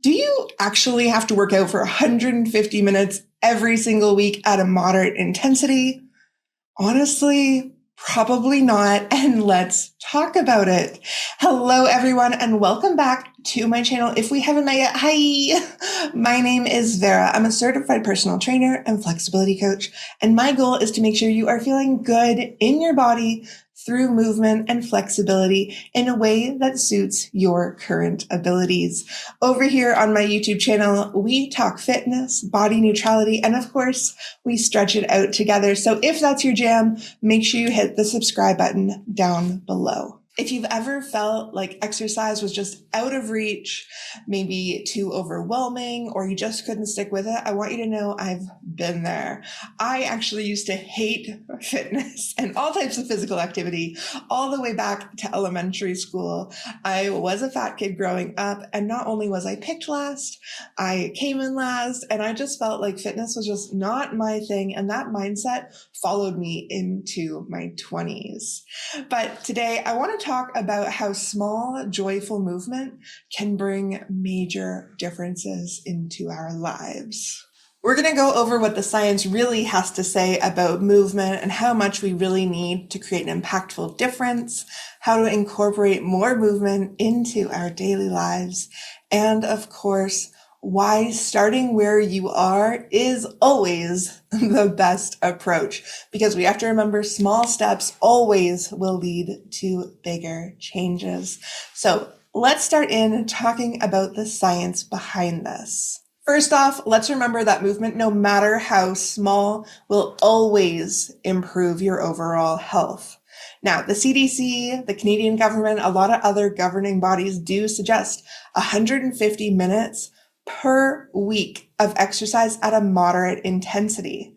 Do you actually have to work out for 150 minutes every single week at a moderate intensity? Honestly, probably not. And let's talk about it. Hello, everyone, and welcome back to my channel. If we haven't met yet, hi, my name is Vera. I'm a certified personal trainer and flexibility coach. And my goal is to make sure you are feeling good in your body through movement and flexibility in a way that suits your current abilities. Over here on my YouTube channel, we talk fitness, body neutrality, and of course, we stretch it out together. So if that's your jam, make sure you hit the subscribe button down below. If you've ever felt like exercise was just out of reach, maybe too overwhelming, or you just couldn't stick with it, I want you to know I've been there. I actually used to hate fitness and all types of physical activity all the way back to elementary school. I was a fat kid growing up, and not only was I picked last, I came in last, and I just felt like fitness was just not my thing, and that mindset followed me into my 20s. But today I want to talk about how small, joyful movement can bring major differences into our lives. We're going to go over what the science really has to say about movement and how much we really need to create an impactful difference, how to incorporate more movement into our daily lives, and of course, why starting where you are is always the best approach, because we have to remember small steps always will lead to bigger changes. So let's start in talking about the science behind this. First off, let's remember that movement, no matter how small, will always improve your overall health. Now, the CDC, the Canadian government, a lot of other governing bodies do suggest 150 minutes per week of exercise at a moderate intensity.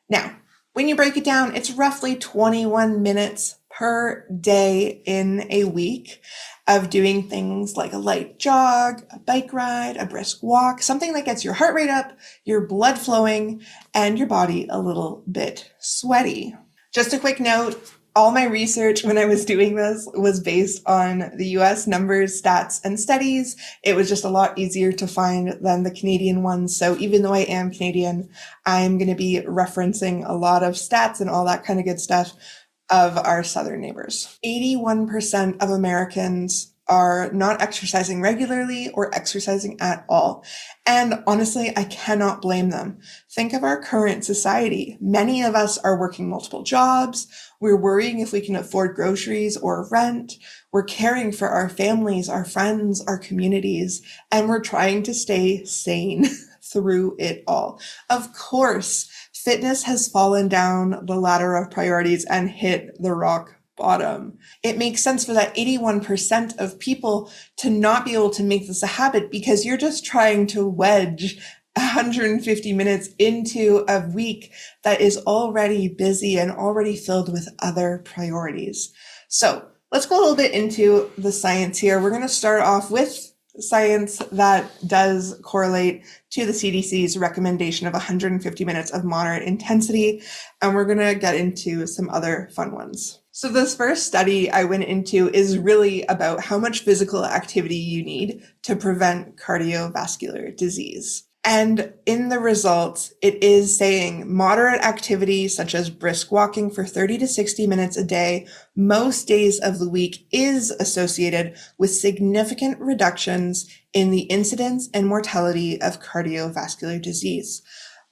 Now, when you break it down, it's roughly 21 minutes per day in a week of doing things like a light jog, a bike ride, a brisk walk, something that gets your heart rate up, your blood flowing, and your body a little bit sweaty. Just a quick note, all my research when I was doing this was based on the US numbers, stats, and studies. It was just a lot easier to find than the Canadian ones. So even though I am Canadian, I'm going to be referencing a lot of stats and all that kind of good stuff of our southern neighbors. 81% of Americans are not exercising regularly or exercising at all. And honestly, I cannot blame them. Think of our current society. Many of us are working multiple jobs. We're worrying if we can afford groceries or rent. We're caring for our families, our friends, our communities, and we're trying to stay sane through it all. Of course, fitness has fallen down the ladder of priorities and hit the rock bottom. It makes sense for that 81% of people to not be able to make this a habit, because you're just trying to wedge 150 minutes into a week that is already busy and already filled with other priorities. So let's go a little bit into the science here. We're going to start off with science that does correlate to the CDC's recommendation of 150 minutes of moderate intensity, and we're going to get into some other fun ones. So this first study I went into is really about how much physical activity you need to prevent cardiovascular disease. And in the results, it is saying moderate activity such as brisk walking for 30 to 60 minutes a day, most days of the week, is associated with significant reductions in the incidence and mortality of cardiovascular disease.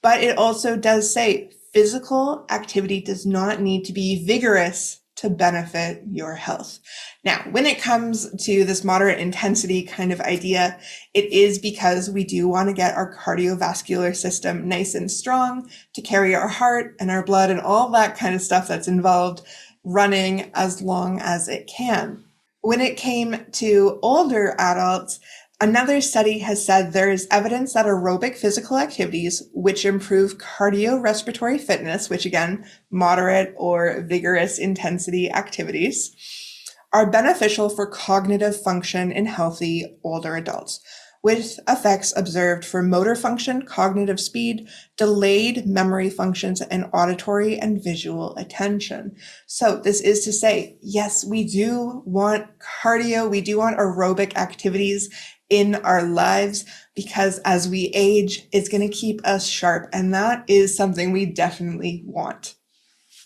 But it also does say physical activity does not need to be vigorous to benefit your health. Now, when it comes to this moderate intensity kind of idea, it is because we do want to get our cardiovascular system nice and strong to carry our heart and our blood and all that kind of stuff that's involved running as long as it can. When it came to older adults, another study has said there is evidence that aerobic physical activities, which improve cardiorespiratory fitness, which again, moderate or vigorous intensity activities, are beneficial for cognitive function in healthy older adults, with effects observed for motor function, cognitive speed, delayed memory functions, and auditory and visual attention. So this is to say, yes, we do want cardio, we do want aerobic activities in our lives, because as we age, it's going to keep us sharp. And that is something we definitely want.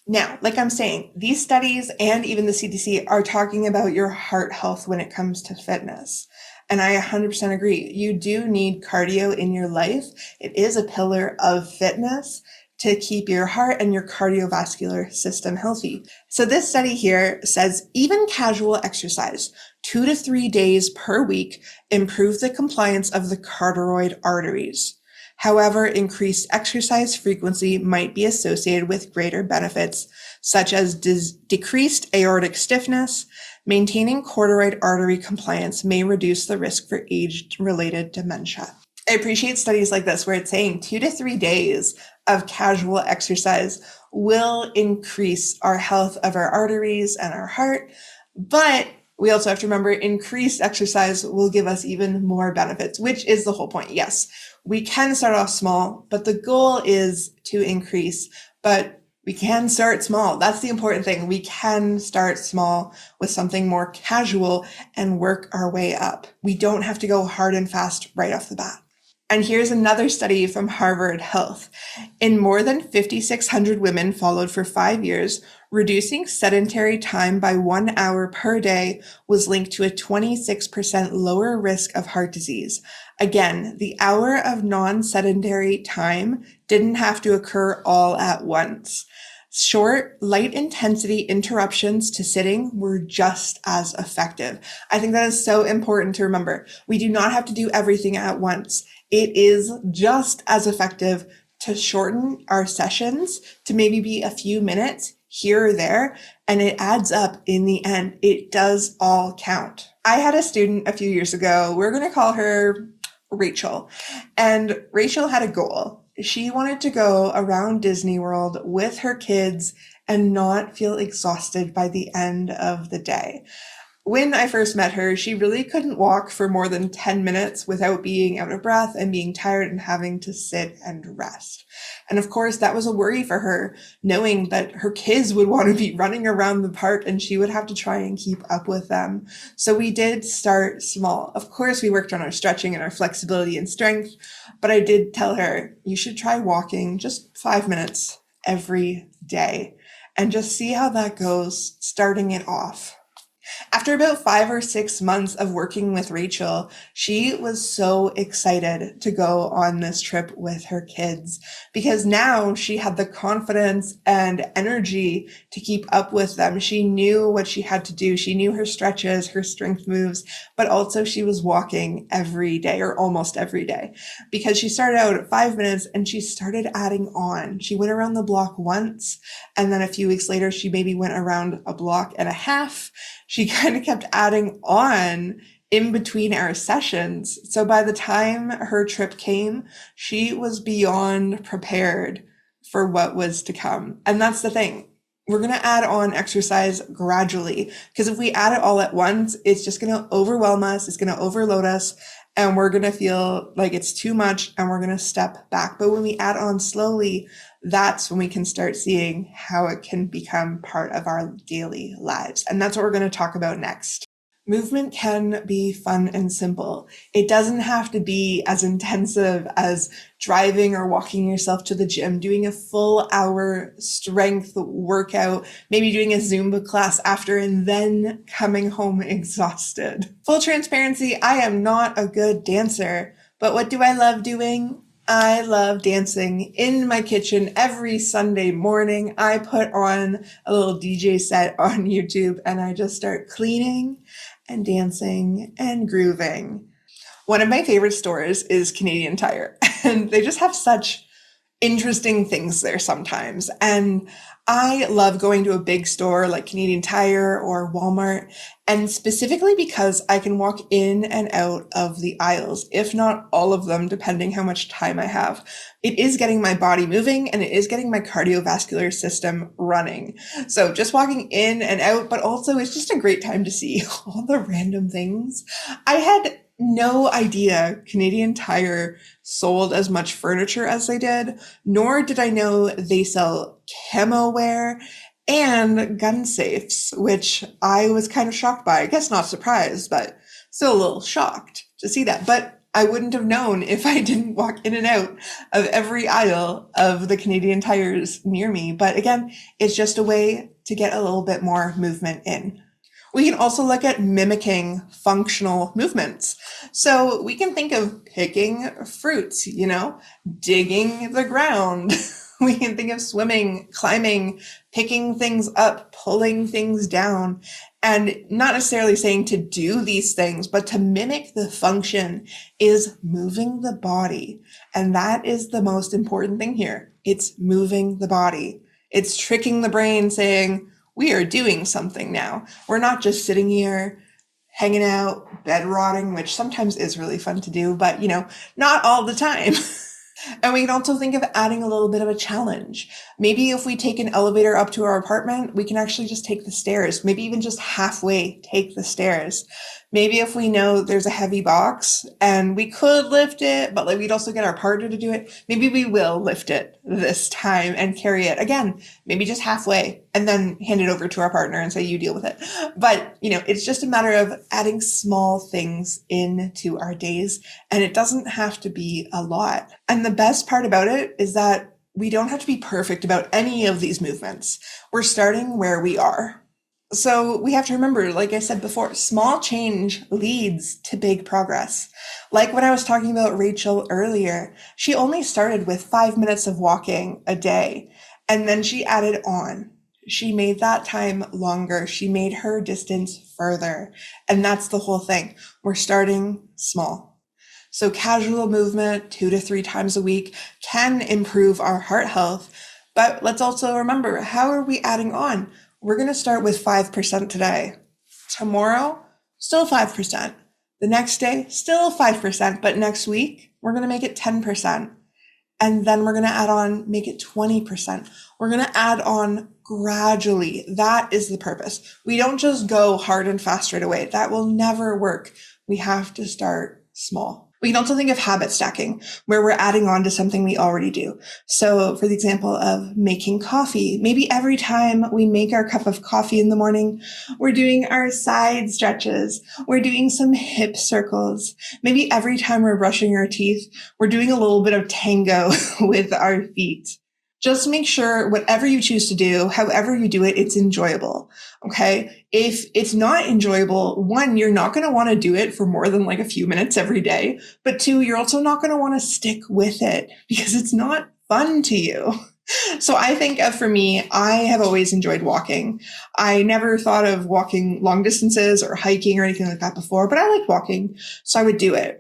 Now, like I'm saying, these studies and even the CDC are talking about your heart health when it comes to fitness. And I 100% agree. You do need cardio in your life. It is a pillar of fitness to keep your heart and your cardiovascular system healthy. So this study here says even casual exercise, 2 to 3 days per week, improve the compliance of the carotid arteries. However, increased exercise frequency might be associated with greater benefits, such as decreased aortic stiffness. Maintaining carotid artery compliance may reduce the risk for age-related dementia. I appreciate studies like this where it's saying 2 to 3 days of casual exercise will increase our health of our arteries and our heart, but we also have to remember increased exercise will give us even more benefits, which is the whole point. Yes, we can start off small, but the goal is to increase, but we can start small. That's the important thing. We can start small with something more casual and work our way up. We don't have to go hard and fast right off the bat. And here's another study from Harvard Health. In more than 5,600 women followed for 5 years, reducing sedentary time by 1 hour per day was linked to a 26% lower risk of heart disease. Again, the hour of non-sedentary time didn't have to occur all at once. Short, light intensity interruptions to sitting were just as effective. I think that is so important to remember. We do not have to do everything at once. It is just as effective to shorten our sessions to maybe be a few minutes here or there, and it adds up in the end. It does all count. I had a student a few years ago, we're going to call her Rachel, and Rachel had a goal. She wanted to go around Disney World with her kids and not feel exhausted by the end of the day. When I first met her, she really couldn't walk for more than 10 minutes without being out of breath and being tired and having to sit and rest. And of course, that was a worry for her, knowing that her kids would want to be running around the park and she would have to try and keep up with them. So we did start small. Of course, we worked on our stretching and our flexibility and strength, but I did tell her, you should try walking just 5 minutes every day and just see how that goes, starting it off. After about 5 or 6 months of working with Rachel, she was so excited to go on this trip with her kids because now she had the confidence and energy to keep up with them. She knew what she had to do. She knew her stretches, her strength moves, but also she was walking every day or almost every day because she started out at 5 minutes and she started adding on. She went around the block once, and then a few weeks later, she maybe went around a block and a half. She kind of kept adding on in between our sessions. So by the time her trip came, she was beyond prepared for what was to come. And that's the thing. We're going to add on exercise gradually, because if we add it all at once, it's just going to overwhelm us. It's going to overload us, and we're going to feel like it's too much and we're going to step back. But when we add on slowly, that's when we can start seeing how it can become part of our daily lives. And that's what we're going to talk about next. Movement can be fun and simple. It doesn't have to be as intensive as driving or walking yourself to the gym, doing a full hour strength workout, maybe doing a Zumba class after, and then coming home exhausted. Full transparency, I am not a good dancer, but what do I love doing? I love dancing in my kitchen every Sunday morning. I put on a little DJ set on YouTube and I just start cleaning and dancing and grooving. One of my favorite stores is Canadian Tire, and they just have such interesting things there sometimes. And I love going to a big store like Canadian Tire or Walmart, and specifically because I can walk in and out of the aisles, if not all of them, depending how much time I have. It is getting my body moving and it is getting my cardiovascular system running. So just walking in and out, but also it's just a great time to see all the random things. I had no idea Canadian Tire sold as much furniture as they did, nor did I know they sell camo wear and gun safes, which I was kind of shocked by. I guess not surprised, but still a little shocked to see that. But I wouldn't have known if I didn't walk in and out of every aisle of the Canadian Tires near me. But again, it's just a way to get a little bit more movement in. We can also look at mimicking functional movements. So we can think of picking fruits, digging the ground. We can think of swimming, climbing, picking things up, pulling things down, and not necessarily saying to do these things, but to mimic the function is moving the body. And that is the most important thing here. It's moving the body. It's tricking the brain saying, we are doing something now. We're not just sitting here hanging out, bed rotting, which sometimes is really fun to do, but not all the time. And we can also think of adding a little bit of a challenge. Maybe if we take an elevator up to our apartment, we can actually just take the stairs, maybe even just halfway take the stairs. Maybe if we know there's a heavy box and we could lift it, but we'd also get our partner to do it, maybe we will lift it this time and carry it again, maybe just halfway, and then hand it over to our partner and say, you deal with it. But, it's just a matter of adding small things into our days, and it doesn't have to be a lot. And the best part about it is that we don't have to be perfect about any of these movements. We're starting where we are. So we have to remember, like I said before, small change leads to big progress. Like when I was talking about Rachel earlier, she only started with 5 minutes of walking a day, and then she added on. She made that time longer. She made her distance further. And that's the whole thing. We're starting small. So casual movement 2 to 3 times a week can improve our heart health. But let's also remember, how are we adding on? We're going to start with 5% today. Tomorrow, still 5%. The next day, still 5%. But next week, we're going to make it 10%. And then we're going to add on, make it 20%. We're going to add on gradually. That is the purpose. We don't just go hard and fast right away. That will never work. We have to start small. We can also think of habit stacking, where we're adding on to something we already do. So for the example of making coffee, maybe every time we make our cup of coffee in the morning, we're doing our side stretches. We're doing some hip circles. Maybe every time we're brushing our teeth, we're doing a little bit of tango with our feet. Just make sure whatever you choose to do, however you do it, it's enjoyable. Okay. If it's not enjoyable, 1, you're not going to want to do it for more than a few minutes every day. But 2, you're also not going to want to stick with it because it's not fun to you. So I think for me, I have always enjoyed walking. I never thought of walking long distances or hiking or anything like that before, but I liked walking. So I would do it.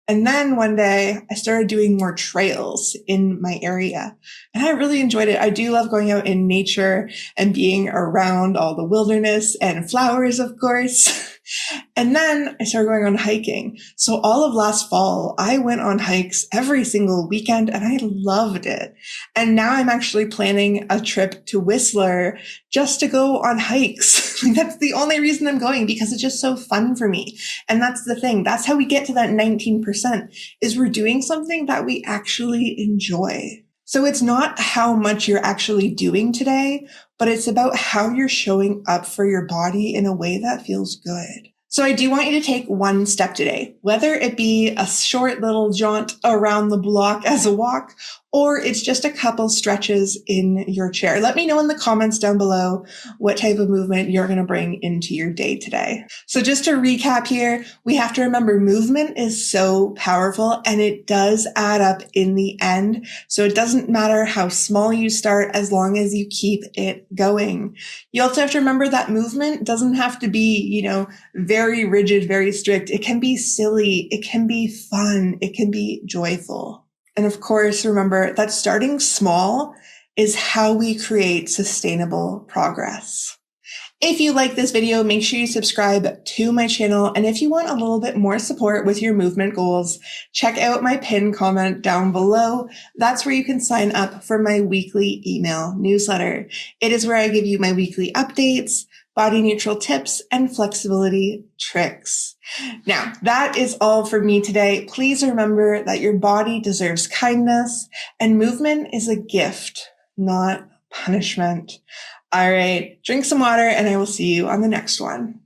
And then one day I started doing more trails in my area and I really enjoyed it. I do love going out in nature and being around all the wilderness and flowers, of course. And then I started going on hiking. So all of last fall, I went on hikes every single weekend and I loved it. And now I'm actually planning a trip to Whistler just to go on hikes. That's the only reason I'm going, because it's just so fun for me. And that's the thing. That's how we get to that 19%, is we're doing something that we actually enjoy. So it's not how much you're actually doing today, but it's about how you're showing up for your body in a way that feels good. So I do want you to take one step today, whether it be a short little jaunt around the block as a walk, or it's just a couple stretches in your chair. Let me know in the comments down below what type of movement you're going to bring into your day today. So just to recap here, we have to remember movement is so powerful and it does add up in the end. So it doesn't matter how small you start as long as you keep it going. You also have to remember that movement doesn't have to be, very rigid, very strict. It can be silly. It can be fun. It can be joyful. And of course, remember that starting small is how we create sustainable progress. If you like this video, make sure you subscribe to my channel. And if you want a little bit more support with your movement goals, check out my pinned comment down below. That's where you can sign up for my weekly email newsletter. It is where I give you my weekly updates, body neutral tips, and flexibility tricks. Now, that is all for me today. Please remember that your body deserves kindness and movement is a gift, not punishment. All right, drink some water and I will see you on the next one.